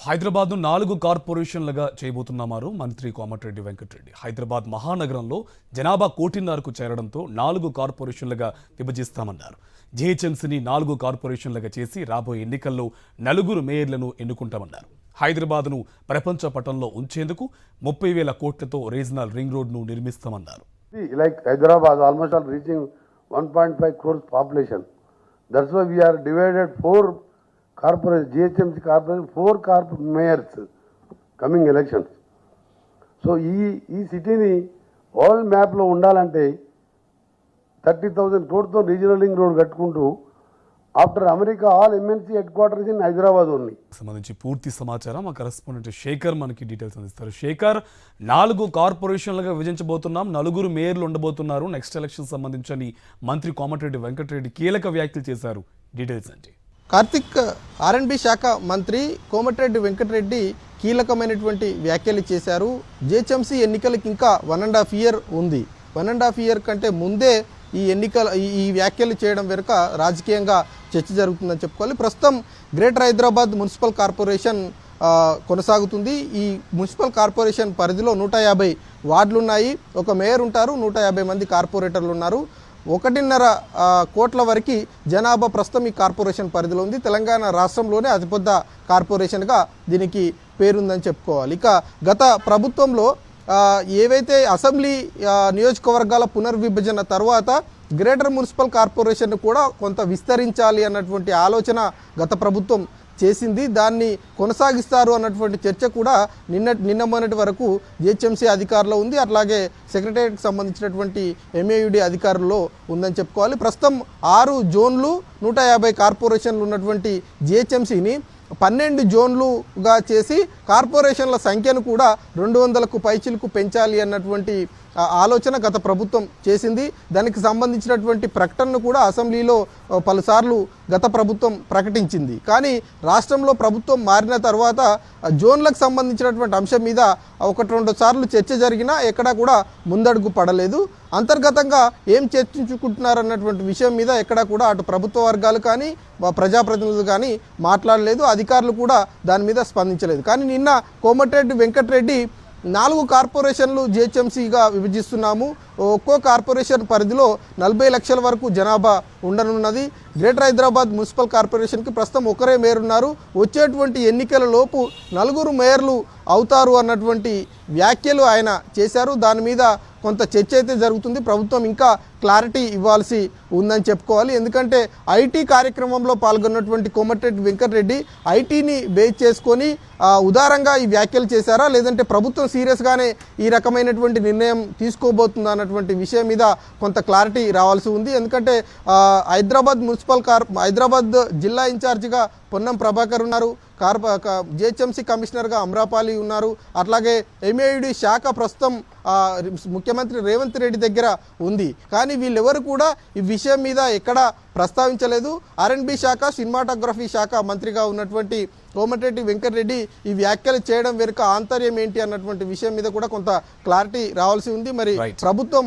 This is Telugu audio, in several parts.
హైదరాబాద్ను 4 కార్పొరేషన్లుగా చేయబోతున్నారు మంత్రి కోమటిరెడ్డి వెంకటరెడ్డి. హైదరాబాద్ మహానగరంలో జనాభా 1.5 చేరడంతో 4 కార్పొరేషన్లుగా విభజిస్తామన్నారు. జీహెచ్ఎంసీని 4 కార్పొరేషన్లుగా చేసి రాబోయే ఎన్నికల్లో 4 మేయర్లను ఎన్నుకుంటామన్నారు. హైదరాబాద్ను ప్రపంచ పటంలో ఉంచేందుకు 30,000 కోట్లతో రీజనల్ రింగ్ రోడ్ను నిర్మిస్తామన్నారు. Like Hyderabad, almost all reaching 1.5 crores population. That's why we are divided 4 corporations, GHMC corporation, 4 mayors coming elections. So, ఈ సిటీని వరల్డ్ మ్యాప్లో ఉండాలంటే 30,000 కోట్లతో రీజనల్ రింగ్ రోడ్ కట్టుకుంటూ after America all MNC headquarters in Hyderabad ఉంది. సంబంధించి పూర్తి సమాచారం మా కరెస్పాండెంట్ శేఖర్ మనకి డీటెయిల్స్ అందిస్తారు. శేఖర్, 4 కార్పొరేషన్లుగా విభజించబోతున్నాం, 4 మేయర్లు ఉండబోతున్నారు. నెక్స్ట్ ఎలక్షన్ సంబంధించి మంత్రి కోమటిరెడ్డి వెంకటరెడ్డి కీలక వ్యాఖ్యలు చేశారు. డీటెయిల్స్ అంటే కార్తిక్, ఆర్ఎండ్బి శాఖ మంత్రి కోమటిరెడ్డి వెంకటరెడ్డి కీలకమైనటువంటి వ్యాఖ్యలు చేశారు. జిహెచ్ఎంసీ ఎన్నికలకి ఇంకా 1.5 year ఉంది. 1.5 year కంటే ముందే ఈ వ్యాఖ్యలు చేయడం వెనుక రాజకీయంగా చర్చ జరుగుతుందని చెప్పుకోవాలి. ప్రస్తుతం గ్రేటర్ హైదరాబాద్ మున్సిపల్ కార్పొరేషన్ కొనసాగుతుంది. ఈ మున్సిపల్ కార్పొరేషన్ పరిధిలో 150 వార్డులు ఉన్నాయి. ఒక మేయర్ ఉంటారు, 150 మంది కార్పొరేటర్లు ఉన్నారు. 1.5 కోట్ల వరకు జనాభా ప్రస్తుతం ఈ కార్పొరేషన్ పరిధిలో ఉంది. తెలంగాణ రాష్ట్రంలోనే అతిపెద్ద కార్పొరేషన్గా దీనికి పేరుందని చెప్పుకోవాలి. ఇక గత ప్రభుత్వంలో ఏవైతే అసెంబ్లీ నియోజకవర్గాల పునర్విభజన తర్వాత గ్రేటర్ మున్సిపల్ కార్పొరేషన్ కూడా కొంత విస్తరించాలి అన్నటువంటి ఆలోచన గత ప్రభుత్వం చేసింది. దాన్ని కొనసాగిస్తారు అన్నటువంటి చర్చ కూడా నిన్న మొన్నటి వరకు జిహెచ్ఎంసీ అధికారులు ఉంది. అట్లాగే సెక్రటేరియట్కి సంబంధించినటువంటి ఎంఏయుడి అధికారుల్లో ఉందని చెప్పుకోవాలి. ప్రస్తుతం 6 జోన్లు 150 కార్పొరేషన్లు ఉన్నటువంటి జిహెచ్ఎంసీని 12 జోన్లుగా చేసి కార్పొరేషన్ల సంఖ్యను కూడా 200కు పైచిలకు పెంచాలి అన్నటువంటి ఆలోచన గత ప్రభుత్వం చేసింది. దానికి సంబంధించినటువంటి ప్రకటనను కూడా అసెంబ్లీలో పలుసార్లు గత ప్రభుత్వం ప్రకటించింది. కానీ రాష్ట్రంలో ప్రభుత్వం మారిన తర్వాత జోన్లకు సంబంధించినటువంటి అంశం మీద 1-2 సార్లు చర్చ జరిగినా ఎక్కడా కూడా ముందడుగు పడలేదు. అంతర్గతంగా ఏం చర్చించుకుంటున్నారన్నటువంటి విషయం మీద ఎక్కడా కూడా అటు ప్రభుత్వ వర్గాలు కానీ ప్రజాప్రతినిధులు కానీ మాట్లాడలేదు. అధికారులు కూడా దాని మీద స్పందించలేదు. కానీ నిన్న కోమటిరెడ్డి వెంకటరెడ్డి 4 కార్పొరేషన్లు జిహెచ్ఎంసీగా విభజిస్తున్నాము, ఒక్కో కార్పొరేషన్ పరిధిలో 40 లక్షల వరకు జనాభా ఉండనున్నది. గ్రేటర్ హైదరాబాద్ మున్సిపల్ కార్పొరేషన్కి ప్రస్తుతం ఒకరే మేయర్ ఉన్నారు. వచ్చేటువంటి ఎన్నికల లోపు 4 మేయర్లు అవుతారు అన్నటువంటి వ్యాఖ్యలు ఆయన చేశారు. దాని మీద కొంత చర్చ అయితే జరుగుతుంది. ప్రభుత్వం ఇంకా క్లారిటీ ఇవ్వాల్సి ఉందని చెప్పుకోవాలి. ఎందుకంటే ఐటీ కార్యక్రమంలో పాల్గొన్నటువంటి కోమటిరెడ్డి వెంకటరెడ్డి ఐటీని బేస్ చేసుకొని ఉదారంగా ఈ వ్యాఖ్యలు చేశారా, లేదంటే ప్రభుత్వం సీరియస్గానే ఈ రకమైనటువంటి నిర్ణయం తీసుకోబోతుందా అన్నటువంటి విషయం మీద కొంత క్లారిటీ రావాల్సి ఉంది. ఎందుకంటే హైదరాబాద్ జిల్లా ఇన్ఛార్జిగా పొన్నం ప్రభాకర్ ఉన్నారు, జిహెచ్ఎంసీ కమిషనర్గా అమ్రాపాలి ఉన్నారు. అట్లాగే ఎంఏయుడి శాఖ ప్రస్తుతం ముఖ్యమంత్రి రేవంత్ రెడ్డి దగ్గర ఉంది. కానీ వీళ్ళెవరు కూడా ఈ విషయం మీద ఎక్కడ ప్రస్తావించలేదు. ఆర్ఎండ్బి శాఖ, సినిమాటోగ్రఫీ శాఖ మంత్రిగా ఉన్నటువంటి కోమటిరెడ్డి వెంకటరెడ్డి ఈ వ్యాఖ్యలు చేయడం వెనుక ఆంతర్యం ఏంటి అన్నటువంటి విషయం మీద కూడా కొంత క్లారిటీ రావాల్సి ఉంది. మరి ప్రభుత్వం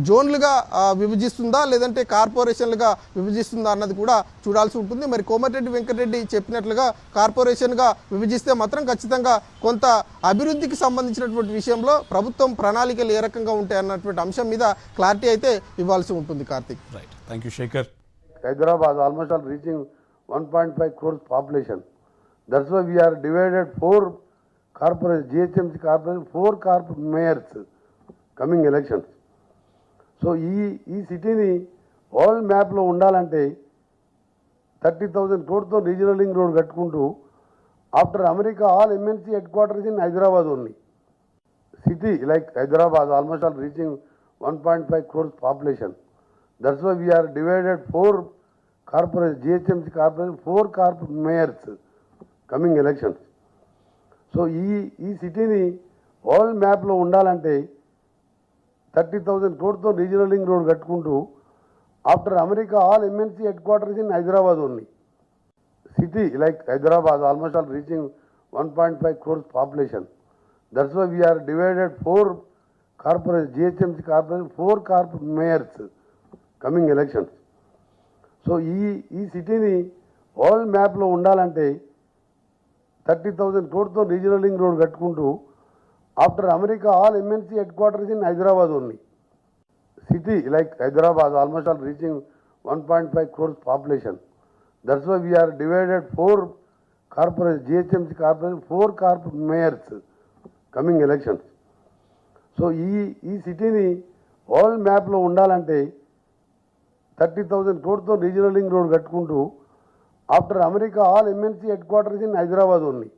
జోన్లుగా విభజిస్తుందా లేదంటే కార్పొరేషన్లుగా విభజిస్తుందా అన్నది కూడా చూడాల్సి ఉంటుంది. మరి కోమటిరెడ్డి వెంకటరెడ్డి చెప్పినట్లుగా కార్పొరేషన్గా విభజిస్తే మాత్రం ఖచ్చితంగా కొంత అభివృద్ధికి సంబంధించినటువంటి విషయంలో ప్రభుత్వం ప్రణాళికలు ఏ రకంగా ఉంటాయి అన్నటువంటి అంశం మీద క్లారిటీ అయితే ఇవ్వాల్సి ఉంటుంది. Karthik, thank you Shekhar. Hyderabad, almost all reaching 1.5 crores population. That's why we are divided 4 corporations, GHMC corporation, 4 mayors coming elections. So, ఈ సిటీని వరల్డ్ మ్యాప్లో ఉండాలంటే 30,000 కోట్లతో రీజనల్ రింగ్ రోడ్ కట్టుకుంటూ after America all MNC headquarters in Hyderabad ఉంది. City like Hyderabad, almost all reaching 1.5 crores population. That's why we are divided 4 corporations, GHMC corporation, 4 mayors coming elections. So, ఈ సిటీని వరల్డ్ మ్యాప్లో ఉండాలంటే 30,000 కోట్లతో రీజనల్ రింగ్ రోడ్ కట్టుకుంటూ after America all MNC headquarters in Hyderabad ఉంది. City like Hyderabad, almost all reaching 1.5 crores population. That's why we are divided 4 corporations, GHMC corporation, 4 mayors coming elections. So, ఈ సిటీని వరల్డ్ మ్యాప్లో ఉండాలంటే 30,000 crores రీజనల్ రింగ్ రోడ్ కట్టుకుంటూ after America all MNC headquarters in Hyderabad only. City like Hyderabad almost all reaching 1.5 crores population. That's why we are divided 4 corporations, GHMC corporation, 4 mayors coming elections. So ఈ సిటీని వరల్డ్ మ్యాప్లో ఉండాలంటే 30,000 crores రీజనల్ రింగ్ రోడ్ కట్టుకుంటూ after America all MNC headquarters in Hyderabad only.